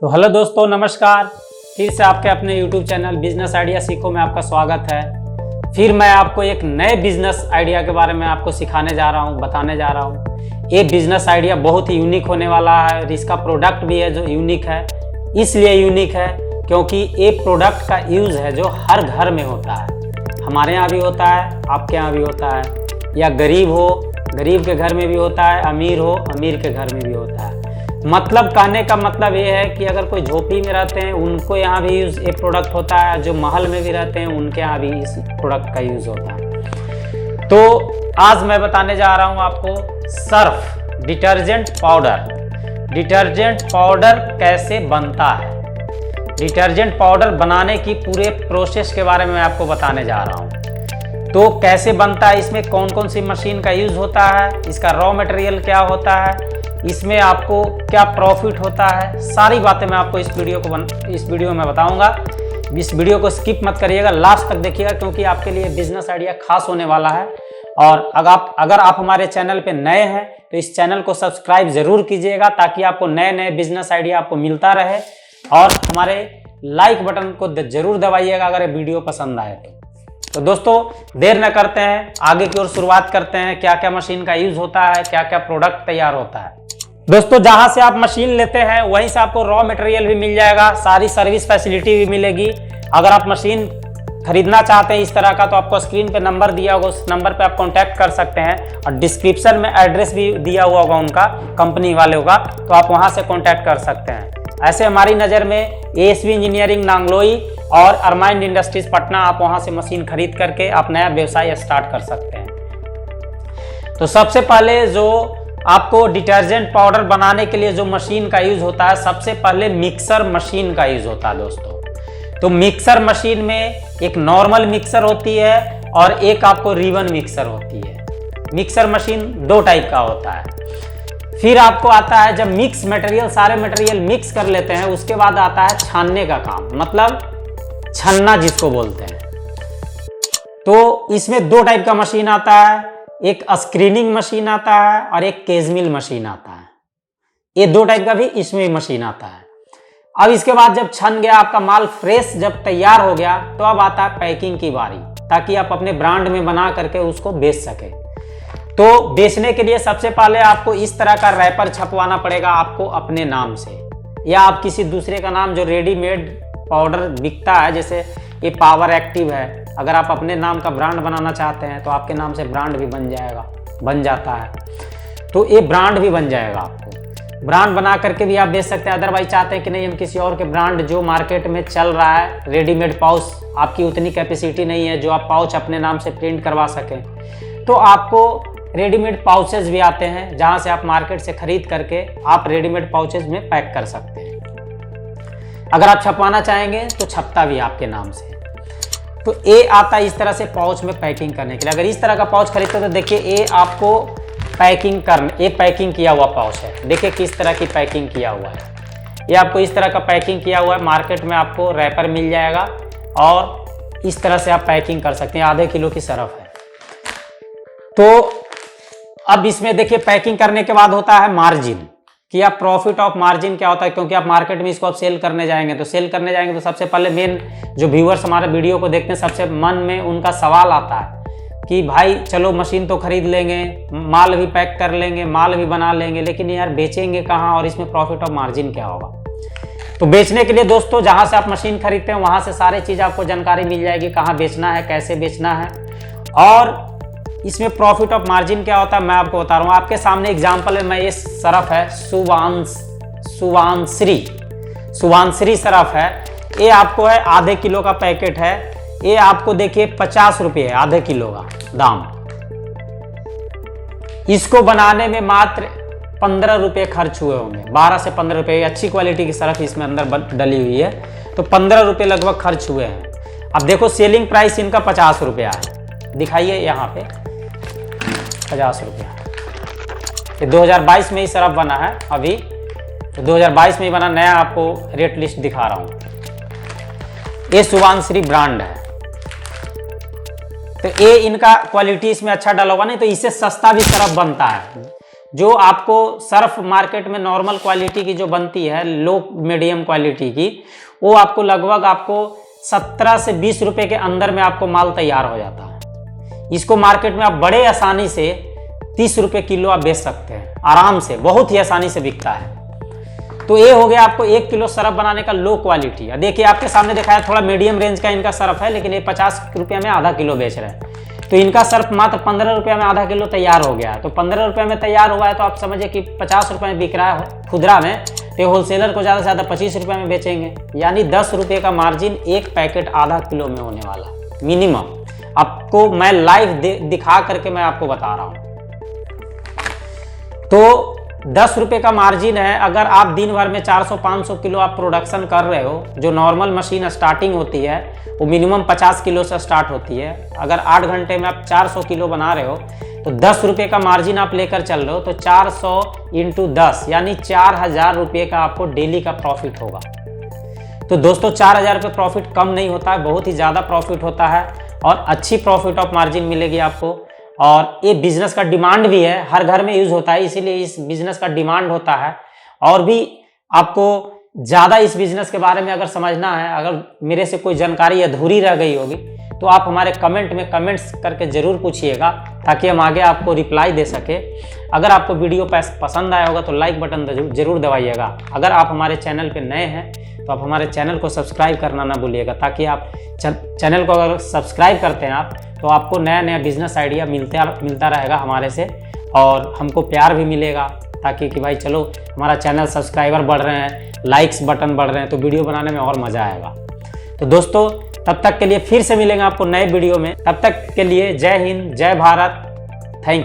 तो हेलो दोस्तों, नमस्कार। फिर से आपके अपने YouTube चैनल बिजनेस आइडिया सीखो में आपका स्वागत है। फिर मैं आपको एक नए बिजनेस आइडिया के बारे में आपको सिखाने जा रहा हूँ, बताने जा रहा हूँ। ये बिजनेस आइडिया बहुत ही यूनिक होने वाला है और इसका प्रोडक्ट भी है जो यूनिक है। इसलिए यूनिक है क्योंकि ये प्रोडक्ट का यूज़ है जो हर घर में होता है। हमारे यहाँ भी होता है, आपके यहाँ भी होता है। या गरीब हो, गरीब के घर में भी होता है, अमीर हो, अमीर के घर में भी होता है। मतलब कहने का मतलब ये है कि अगर कोई झोपड़ी में रहते हैं उनको यहाँ भी ये प्रोडक्ट होता है, जो महल में भी रहते हैं उनके यहाँ भी इस प्रोडक्ट का यूज़ होता है। तो आज मैं बताने जा रहा हूँ आपको Surf detergent powder. Detergent powder कैसे बनता है, डिटर्जेंट पाउडर बनाने की पूरे प्रोसेस के बारे में मैं आपको बताने जा रहा हूँ। तो कैसे बनता है, इसमें कौन कौन सी मशीन का यूज़ होता है, इसका रॉ मटेरियल क्या होता है, इसमें आपको क्या प्रॉफिट होता है, सारी बातें मैं आपको इस वीडियो में बताऊंगा। इस वीडियो को स्किप मत करिएगा, लास्ट तक देखिएगा क्योंकि आपके लिए बिजनेस आइडिया खास होने वाला है। और अगर आप हमारे चैनल पे नए हैं तो इस चैनल को सब्सक्राइब जरूर कीजिएगा ताकि आपको नए नए बिजनेस आइडिया आपको मिलता रहे। और हमारे लाइक बटन को जरूर दबाइएगा अगर ये वीडियो पसंद आए तो दोस्तों देर न करते हैं, आगे की ओर शुरुआत करते हैं। क्या क्या मशीन का यूज होता है, क्या क्या प्रोडक्ट तैयार होता है। दोस्तों जहां से आप मशीन लेते हैं वहीं से आपको रॉ मटेरियल भी मिल जाएगा, सारी सर्विस फैसिलिटी भी मिलेगी। अगर आप मशीन खरीदना चाहते हैं इस तरह का तो आपको स्क्रीन पे नंबर दिया होगा, उस नंबर पे आप कांटेक्ट कर सकते हैं। और डिस्क्रिप्शन में एड्रेस भी दिया हुआ होगा उनका, कंपनी वाले होगा, तो आप वहां से कांटेक्ट कर सकते हैं। ऐसे हमारी नज़र में ASV इंजीनियरिंग नांगलोई और अरमाइंड इंडस्ट्रीज पटना, आप वहां से मशीन खरीद करके आप नया व्यवसाय स्टार्ट कर सकते हैं। तो सबसे पहले जो आपको डिटर्जेंट पाउडर बनाने के लिए जो मशीन का यूज होता है, सबसे पहले मिक्सर मशीन का यूज होता है दोस्तों। तो मिक्सर मशीन में एक नॉर्मल मिक्सर होती है और एक आपको रिबन मिक्सर होती है। मिक्सर मशीन दो टाइप का होता है। फिर आपको आता है जब मिक्स मटेरियल, सारे मटेरियल मिक्स कर लेते हैं, उसके बाद आता है छानने का काम, मतलब छन्ना जिसको बोलते हैं। तो इसमें दो टाइप का मशीन आता है, एक स्क्रीनिंग मशीन आता है और एक केजमिल मशीन आता है। ये दो टाइप का भी इसमें मशीन आता है। अब इसके बाद जब छन गया आपका माल, फ्रेश जब तैयार हो गया, तो अब आता है पैकिंग की बारी, ताकि आप अपने ब्रांड में बना करके उसको बेच सके। तो बेचने के लिए सबसे पहले आपको इस तरह का रैपर छपवाना पड़ेगा आपको अपने नाम से, या आप किसी दूसरे का नाम जो रेडीमेड पाउडर बिकता है, जैसे ये पावर एक्टिव है, अगर आप अपने नाम का ब्रांड बनाना चाहते हैं तो आपके नाम से ब्रांड भी बन जाता है। तो ये ब्रांड भी बन जाएगा, आपको ब्रांड बना करके भी आप बेच सकते हैं। अदरवाइज चाहते हैं कि नहीं हम किसी और के ब्रांड जो मार्केट में चल रहा है, रेडीमेड पाउच, आपकी उतनी कैपेसिटी नहीं है जो आप पाउच अपने नाम से प्रिंट करवा सकें, तो आपको रेडीमेड पाउचेज भी आते हैं जहां से आप मार्केट से खरीद करके आप रेडीमेड पाउचेज में पैक कर सकते हैं। अगर आप छपवाना चाहेंगे तो छपता भी आपके नाम से। तो ये आता है इस तरह से पाउच में पैकिंग करने के लिए। अगर इस तरह का पाउच खरीदते हो तो देखिए ये आपको पैकिंग किया हुआ पाउच है। देखिए किस तरह की पैकिंग किया हुआ है, ये आपको इस तरह का पैकिंग किया हुआ है। मार्केट में आपको रैपर मिल जाएगा और इस तरह से आप पैकिंग कर सकते हैं। आधे किलो की सरफ है। तो अब इसमें देखिए पैकिंग करने के बाद होता है मार्जिन, कि आप प्रॉफिट ऑफ मार्जिन क्या होता है, क्योंकि आप मार्केट में इसको आप सेल करने जाएंगे। तो सबसे पहले मेन जो व्यूअर्स हमारे वीडियो को देखते हैं, सबसे मन में उनका सवाल आता है कि भाई चलो मशीन तो खरीद लेंगे, माल भी पैक कर लेंगे, माल भी बना लेंगे, लेकिन यार बेचेंगे कहाँ और इसमें प्रॉफिट ऑफ मार्जिन क्या होगा। तो बेचने के लिए दोस्तों जहाँ से आप मशीन खरीदते हैं वहाँ से सारी चीज़ आपको जानकारी मिल जाएगी, कहाँ बेचना है, कैसे बेचना है, और इसमें प्रॉफिट ऑफ मार्जिन क्या होता है मैं आपको बता रहा हूँ। आपके सामने एग्जांपल है, मैं ये सरफ है सुवांश्री सरफ है। ये आपको है आधे किलो का पैकेट है। ये आपको देखिए 50 रुपये है आधे किलो का दाम। इसको बनाने में मात्र 15 रुपये खर्च हुए होंगे, 12 से 15 रुपये। अच्छी क्वालिटी की सरफ इसमें अंदर डली हुई है, तो 15 रुपये लगभग खर्च हुए हैं। अब देखो सेलिंग प्राइस इनका 50 रुपया है, दिखाइए यहाँ पे 50 रुपया। ये 2022 में ही सरफ बना है, अभी तो 2022 में ही बना, नया आपको रेट लिस्ट दिखा रहा हूँ। ये सुवांश्री ब्रांड है, तो ये इनका क्वालिटी इसमें अच्छा डाला हुआ, नहीं तो इससे सस्ता भी सरफ बनता है। जो आपको सर्फ मार्केट में नॉर्मल क्वालिटी की जो बनती है, लो मीडियम क्वालिटी की, वो आपको लगभग आपको 17 से 20 रुपए के अंदर में आपको माल तैयार हो जाता है। इसको मार्केट में आप बड़े आसानी से 30 रुपए किलो आप बेच सकते हैं आराम से, बहुत ही आसानी से बिकता है। तो ये हो गया आपको 1 किलो सरफ बनाने का लो क्वालिटी। देखिए आपके सामने दिखाया थोड़ा मीडियम रेंज का इनका सरफ है, लेकिन ये 50 रुपये में आधा किलो बेच रहे हैं। तो इनका सर्फ मात्र 15 रुपये में आधा किलो तैयार हो गया है। तो 15 रुपये में तैयार हुआ है तो आप समझिए कि 50 रुपये में बिक रहा है खुदरा में, तो होलसेलर को ज़्यादा से ज़्यादा 25 रुपये में बेचेंगे, यानी 10 रुपये का मार्जिन एक पैकेट आधा किलो में होने वाला मिनिमम। आपको मैं लाइव दिखा करके मैं आपको बता रहा हूँ। तो 10 रुपये का मार्जिन है। अगर आप दिन भर में 400-500 किलो आप प्रोडक्शन कर रहे हो, जो नॉर्मल मशीन स्टार्टिंग होती है वो मिनिमम 50 किलो से स्टार्ट होती है। अगर 8 घंटे में आप 400 किलो बना रहे हो तो 10 रुपये का मार्जिन आप लेकर चल रहे हो, तो 400 × 10 यानी 4000 रुपये का आपको डेली का प्रॉफिट होगा। तो दोस्तों 4000 रुपये प्रॉफिट कम नहीं होता है, बहुत ही ज़्यादा प्रॉफिट होता है और अच्छी प्रॉफिट ऑफ मार्जिन मिलेगी आपको। और ये बिजनेस का डिमांड भी है, हर घर में यूज होता है, इसीलिए इस बिजनेस का डिमांड होता है। और भी आपको ज़्यादा इस बिजनेस के बारे में अगर समझना है, अगर मेरे से कोई जानकारी अधूरी रह गई होगी तो आप हमारे कमेंट में कमेंट्स करके ज़रूर पूछिएगा, ताकि हम आगे आपको रिप्लाई दे सके। अगर आपको वीडियो पसंद आया होगा तो लाइक बटन जरूर दबाइएगा। अगर आप हमारे चैनल पे नए हैं तो आप हमारे चैनल को सब्सक्राइब करना ना भूलिएगा, ताकि आप चैनल को अगर सब्सक्राइब करते हैं आप तो आपको नया नया बिजनेस आइडिया मिलता रहेगा हमारे से, और हमको प्यार भी मिलेगा, ताकि कि भाई चलो हमारा चैनल सब्सक्राइबर बढ़ रहे हैं, लाइक्स बटन बढ़ रहे हैं, तो वीडियो बनाने में और मज़ा आएगा। तो दोस्तों तब तक के लिए फिर से मिलेंगे आपको नए वीडियो में। तब तक के लिए जय हिंद, जय भारत, थैंक यू।